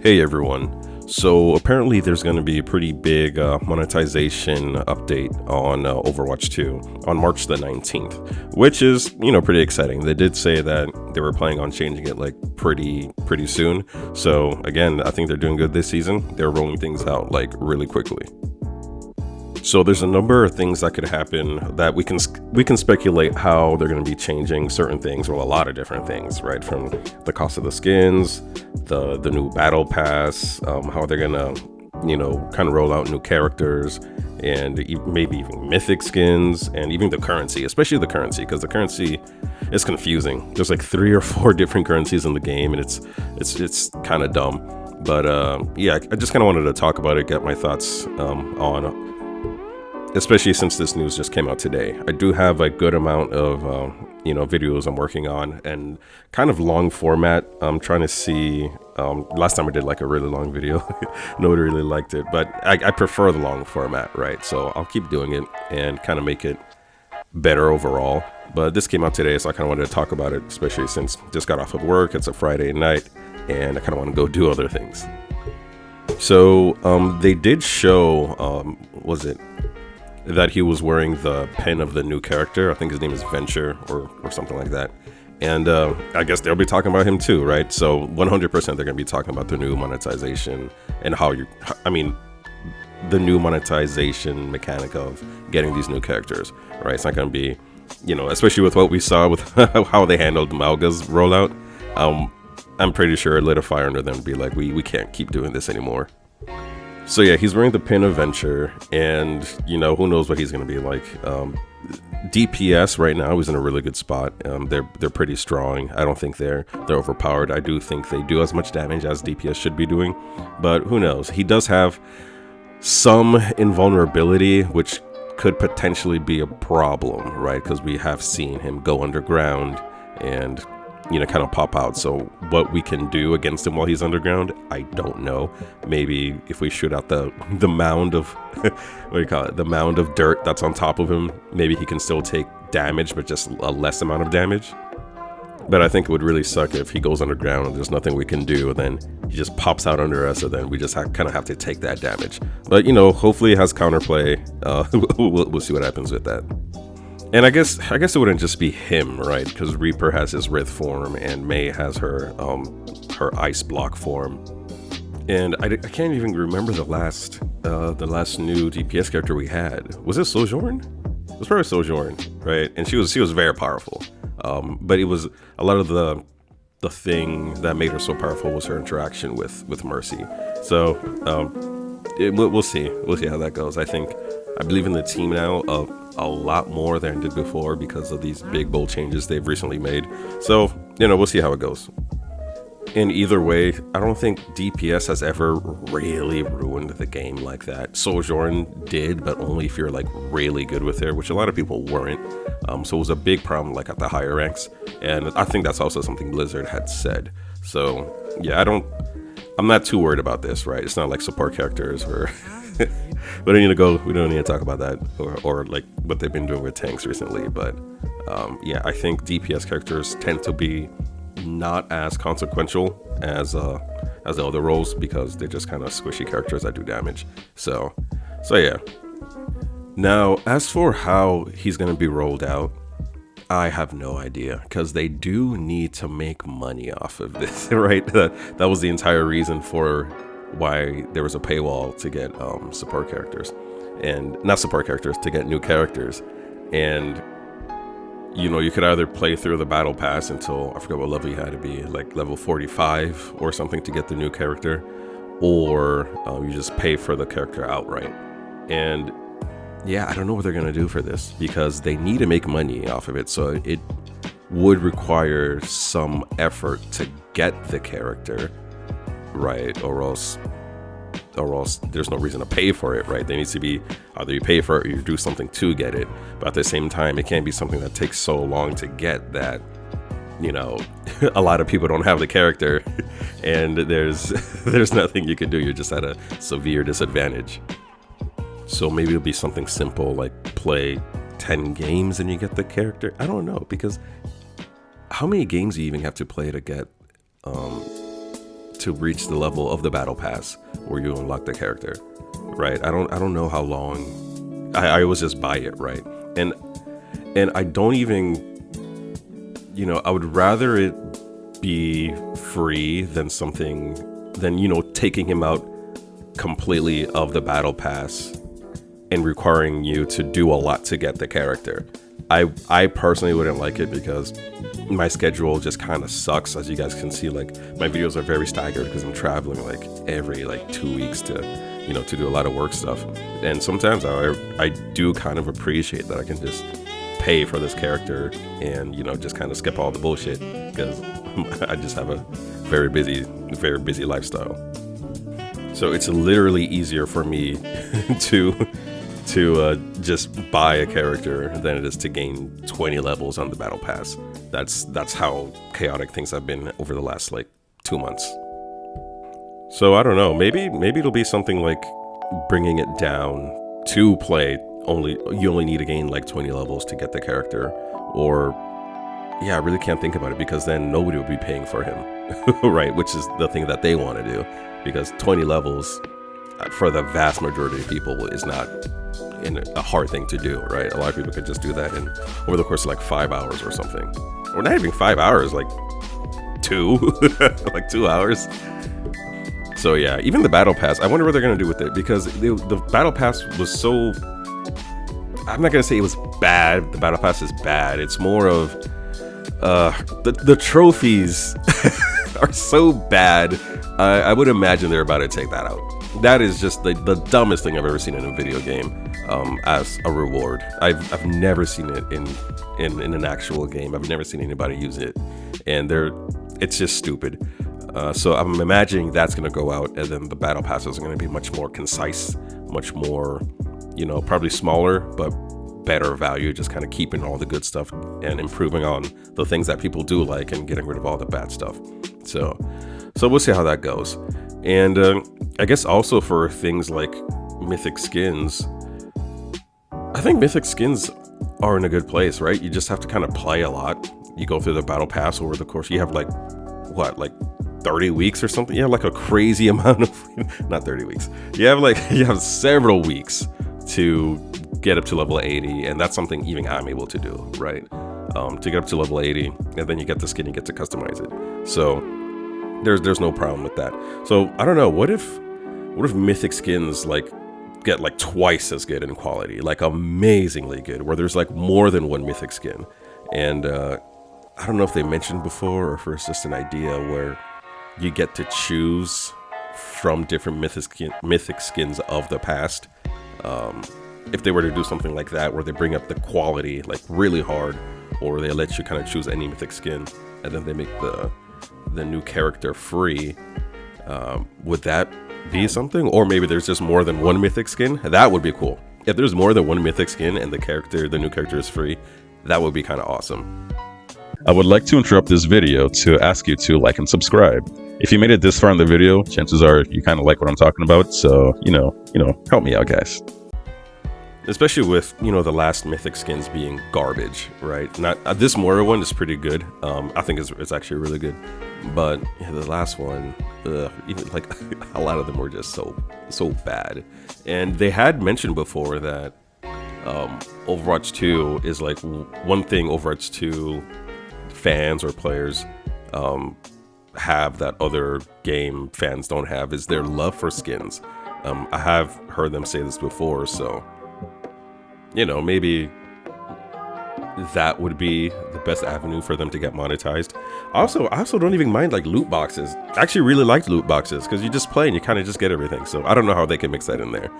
Hey everyone. So apparently there's going to be a pretty big monetization update on Overwatch 2 on March the 19th, which is, pretty exciting. They did say that they were planning on changing it like pretty soon. So again, I think they're doing good this season. They're rolling things out like really quickly. So there's a number of things that could happen that we can speculate how they're going to be changing certain things, well, a lot of different things, right? From the cost of the skins, the new battle pass, how they're going to, kind of roll out new characters, and maybe even mythic skins, and even the currency, especially the currency, because the currency is confusing. There's like 3 or 4 different currencies in the game, and it's kind of dumb. But yeah, I just kind of wanted to talk about it, get my thoughts on. Especially since this news just came out today. I do have a good amount of, videos I'm working on and kind of long format. I'm trying to see, last time I did like a really long video, nobody really liked it, but I prefer the long format, right? So I'll keep doing it and kind of make it better overall. But this came out today, so I kind of wanted to talk about it, especially since I just got off of work. It's a Friday night and I kind of want to go do other things. So they did show, that he was wearing the pin of the new character. I think his name is Venture or something like that. And I guess they'll be talking about him too, right? So 100% they're going to be talking about the new monetization and the new monetization mechanic of getting these new characters, right? It's not going to be, especially with what we saw with how they handled Malga's rollout. I'm pretty sure it lit a fire under them to be like, we can't keep doing this anymore. So yeah, he's wearing the pin of Venture, and who knows what he's going to be like. DPS right now is in a really good spot. They're pretty strong. I don't think they're overpowered. I do think they do as much damage as DPS should be doing, but who knows? He does have some invulnerability, which could potentially be a problem, right? Because we have seen him go underground and kind of pop out. So what we can do against him while he's underground, I don't know. Maybe if we shoot out the mound of the mound of dirt that's on top of him, maybe he can still take damage, but just a less amount of damage. But I think it would really suck if he goes underground and there's nothing we can do, and then he just pops out under us, and then we just kind of have to take that damage. But hopefully it has counterplay. We'll see what happens with that. And I guess it wouldn't just be him, right? Because Reaper has his Wraith form, and Mei has her Ice Block form. And I can't even remember the last new DPS character we had. Was it Sojourn? It was probably Sojourn, right? And she was very powerful. But it was a lot of the thing that made her so powerful was her interaction with Mercy. So we'll see. We'll see how that goes. I believe in the team now a lot more than I did before because of these big bold changes they've recently made. So, we'll see how it goes. In either way, I don't think DPS has ever really ruined the game like that. Sojourn did, but only if you're like really good with her, which a lot of people weren't. So it was a big problem like at the higher ranks. And I think that's also something Blizzard had said. So yeah, I'm not too worried about this, right? It's not like support characters or we don't need to talk about that or like what they've been doing with tanks recently. But yeah, I think DPS characters tend to be not as consequential as the other roles because they're just kind of squishy characters that do damage. So yeah. Now, as for how he's going to be rolled out, I have no idea, because they do need to make money off of this, right? That was the entire reason for why there was a paywall to get support characters, and not support characters, to get new characters. And you could either play through the battle pass until, I forget what level you had to be, like level 45 or something to get the new character, or you just pay for the character outright. And yeah, I don't know what they're going to do for this because they need to make money off of it. So it would require some effort to get the character, right? Or else there's no reason to pay for it, right? There needs to be either you pay for it or you do something to get it. But at the same time, it can't be something that takes so long to get that, a lot of people don't have the character and there's nothing you can do. You're just at a severe disadvantage. So maybe it'll be something simple like play 10 games and you get the character. I don't know, because how many games do you even have to play to get to reach the level of the battle pass where you unlock the character, right? I don't know how long. I always just buy it, right? And I don't even, I would rather it be free than taking him out completely of the battle pass and requiring you to do a lot to get the character. I personally wouldn't like it because my schedule just kind of sucks. As you guys can see, like my videos are very staggered because I'm traveling like every 2 weeks to do a lot of work stuff. And sometimes I do kind of appreciate that I can just pay for this character and just kind of skip all the bullshit because I just have a very busy lifestyle. So it's literally easier for me to just buy a character than it is to gain 20 levels on the battle pass. That's how chaotic things have been over the last 2 months. So I don't know, maybe it'll be something like bringing it down to play you only need to gain 20 levels to get the character, or I really can't think about it because then nobody will be paying for him, right? Which is the thing that they want to do, because 20 levels for the vast majority of people is not a hard thing to do, right? A lot of people could just do that over the course of 5 hours or something, or not even 5 hours, 2 hours. So yeah, even the battle pass, I wonder what they're gonna do with it, because the battle pass was so, I'm not gonna say it was bad. The battle pass is bad. It's more of the trophies are so bad. I would imagine they're about to take that out. That is just the dumbest thing I've ever seen in a video game as a reward. I've never seen it in an actual game. I've never seen anybody use it, and it's just stupid. So I'm imagining that's going to go out, and then the battle passes are going to be much more concise, much more, probably smaller, but better value, just kind of keeping all the good stuff and improving on the things that people do like and getting rid of all the bad stuff. So we'll see how that goes. And I guess also for things like Mythic skins, I think Mythic skins are in a good place, right? You just have to kind of play a lot. You go through the battle pass over the course. You have 30 weeks or something. You have a crazy amount of, not 30 weeks. You have several weeks to get up to level 80, and that's something even I'm able to do, right? To get up to level 80, and then you get the skin, you get to customize it. So there's no problem with that. So I don't know, what if Mythic skins get twice as good in quality, amazingly good, where there's more than one Mythic skin. And I don't know if they mentioned before or if it's just an idea where you get to choose from different Mythic skins of the past. If they were to do something like that, where they bring up the quality really hard, or they let you kind of choose any Mythic skin, and then they make the new character free, would that be something? Or maybe there's just more than one Mythic skin. That would be cool. If there's more than one Mythic skin and the new character is free, that would be kind of awesome. I would like to interrupt this video to ask you to like and subscribe. If you made it this far in the video, chances are you kind of like what I'm talking about. So, help me out, guys. Especially with, the last Mythic skins being garbage, right? Not this Moira one is pretty good. I think it's actually really good. But the last one, even a lot of them were just so bad. And they had mentioned before that Overwatch 2 is one thing Overwatch 2 fans or players have that other game fans don't have, is their love for skins. I have heard them say this before, so maybe that would be the best avenue for them to get monetized. I also don't even mind loot boxes. I actually really liked loot boxes because you just play and you kind of just get everything. So I don't know how they can mix that in there.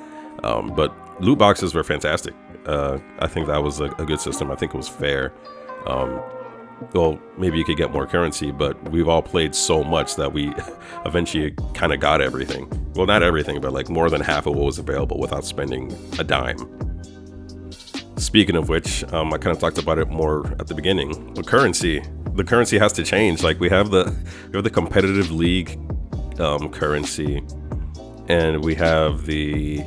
But loot boxes were fantastic. I think that was a good system. I think it was fair. Well, maybe you could get more currency, but we've all played so much that we eventually kind of got everything. Well, not everything, but more than half of what was available without spending a dime. Speaking of which, I kind of talked about it more at the beginning. The currency has to change. We have the competitive league currency, and we have the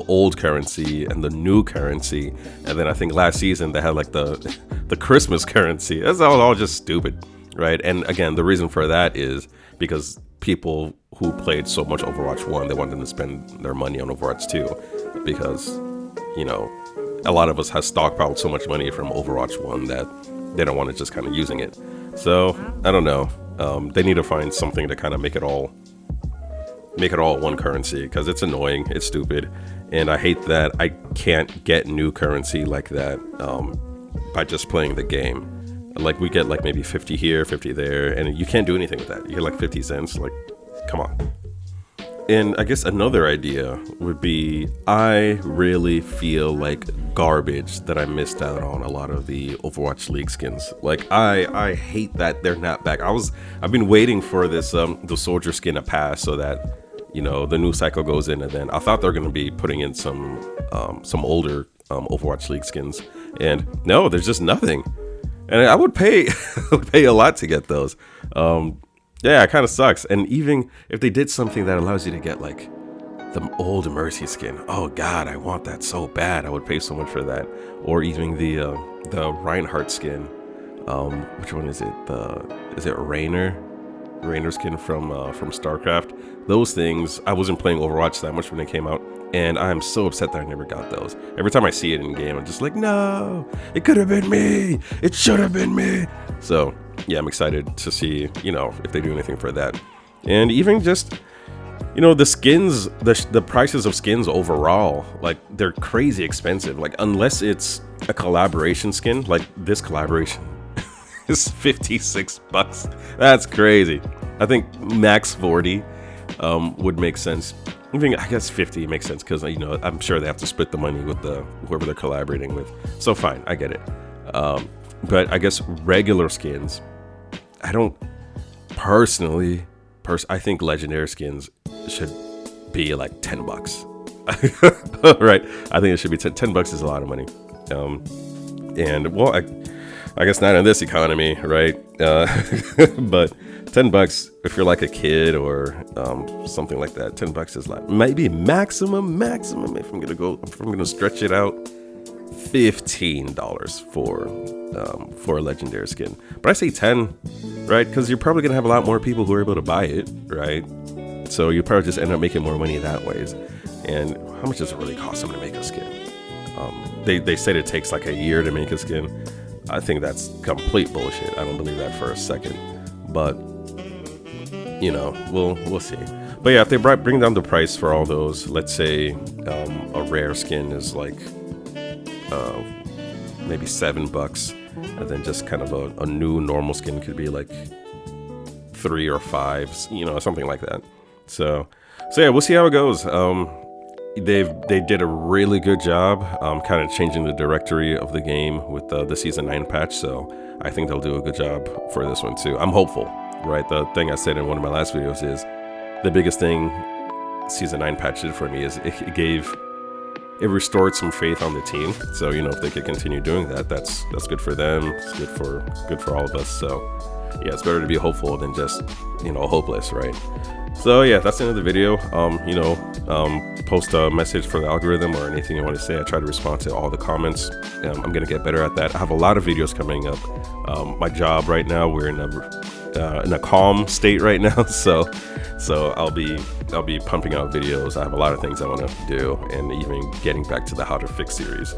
old currency and the new currency, and then I think last season they had the Christmas currency. That's all just stupid, right? And again, the reason for that is because people who played so much Overwatch 1, they wanted to spend their money on Overwatch 2 because, you know, a lot of us has stockpiled so much money from Overwatch 1 that they don't want to just kind of using it. So I don't know. They need to find something to kind of make it all one currency, because it's annoying, it's stupid, and I hate that I can't get new currency like that by just playing the game. Like, we get like maybe 50 here, 50 there, and you can't do anything with that. You get like 50 cents, like, come on. And I guess another idea would be, I really feel like garbage that I missed out on a lot of the Overwatch League skins. Like, I hate that they're not back. I've been waiting for this the soldier skin to pass so that, you know, the new cycle goes in, and then I thought they're going to be putting in some older Overwatch League skins, and no, there's just nothing. And I would pay a lot to get those. Yeah, it kind of sucks. And even if they did something that allows you to get like the old Mercy skin, oh god, I want that so bad. I would pay so much for that. Or even the Reinhardt skin. Which one is it? Is it Raynor skin from StarCraft? Those things, I wasn't playing Overwatch that much when they came out, and I'm so upset that I never got those. Every time I see it in game, I'm just like, no, it could have been me. It should have been me. So yeah, I'm excited to see, you know, if they do anything for that. And even just, you know, the skins, the prices of skins overall, like, they're crazy expensive. Like, unless it's a collaboration skin, like this collaboration is $56. That's crazy. I think max 40 would make sense. I think, I guess 50 makes sense, because, you know, I'm sure they have to split the money with whoever they're collaborating with. So fine, I get it. But I guess regular skins, I don't personally, I think legendary skins should be like $10. Right? I think it should be $10 is a lot of money. And well, I guess not in this economy, right? But $10, if you're like a kid or something like that, $10 is like maybe maximum. If I'm gonna stretch it out, $15 for a legendary skin. But I say 10, right? Because you're probably gonna have a lot more people who are able to buy it, right? So you probably just end up making more money that ways. And how much does it really cost them to make a skin? They said it takes like a year to make a skin. I think that's complete bullshit. I don't believe that for a second. But you know, we'll see. But yeah, if they bring down the price for all those, let's say a rare skin is like maybe $7, and then just kind of a new normal skin could be like $3 or $5, you know, something like that. So yeah, we'll see how it goes. They did a really good job kind of changing the directory of the game with the season 9 patch, so I think they'll do a good job for this one too. I'm hopeful, right? The thing I said in one of my last videos is the biggest thing season 9 patch did for me is it restored some faith on the team. So, you know, if they could continue doing that, that's good for them. It's good for all of us. So yeah, it's better to be hopeful than just, you know, hopeless, right? So yeah, that's the end of the video. Post a message for the algorithm or anything you want to say. I try to respond to all the comments. I'm gonna get better at that. I have a lot of videos coming up. My job right now, we're in a calm state right now, so I'll be pumping out videos. I have a lot of things I want to do, and even getting back to the How to Fix series.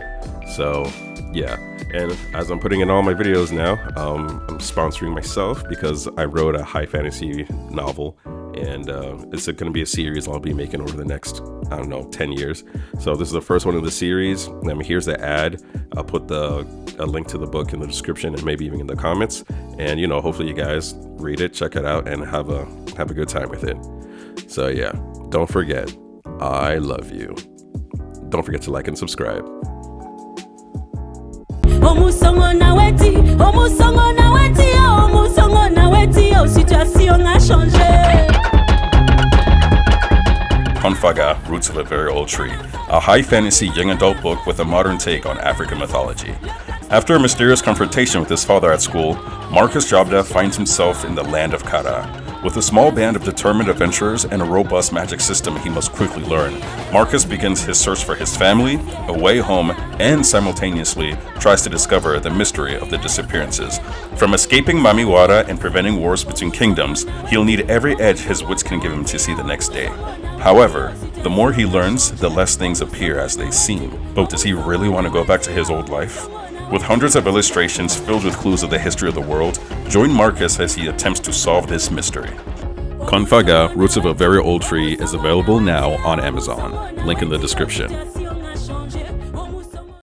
So yeah, and as I'm putting in all my videos now, I'm sponsoring myself because I wrote a high fantasy novel, and it's going to be a series I'll be making over the next, I don't know, 10 years. So this is the first one of the series. Here's the ad. I'll put a link to the book in the description and maybe even in the comments. And, you know, hopefully you guys read it, check it out, and have a good time with it. So yeah, don't forget, I love you. Don't forget to like and subscribe. Confaga, Roots of a Very Old Tree, a high fantasy young adult book with a modern take on African mythology. After a mysterious confrontation with his father at school, Marcus Jobda finds himself in the land of Kara, With a small band of determined adventurers and a robust magic system he must quickly learn, Marcus begins his search for his family, a way home, and simultaneously tries to discover the mystery of the disappearances. From escaping Mamiwara and preventing wars between kingdoms, he'll need every edge his wits can give him to see the next day. However, the more he learns, the less things appear as they seem. But does he really want to go back to his old life? With hundreds of illustrations filled with clues of the history of the world, join Marcus as he attempts to solve this mystery. Confaga, Roots of a Very Old Tree is available now on Amazon. Link in the description.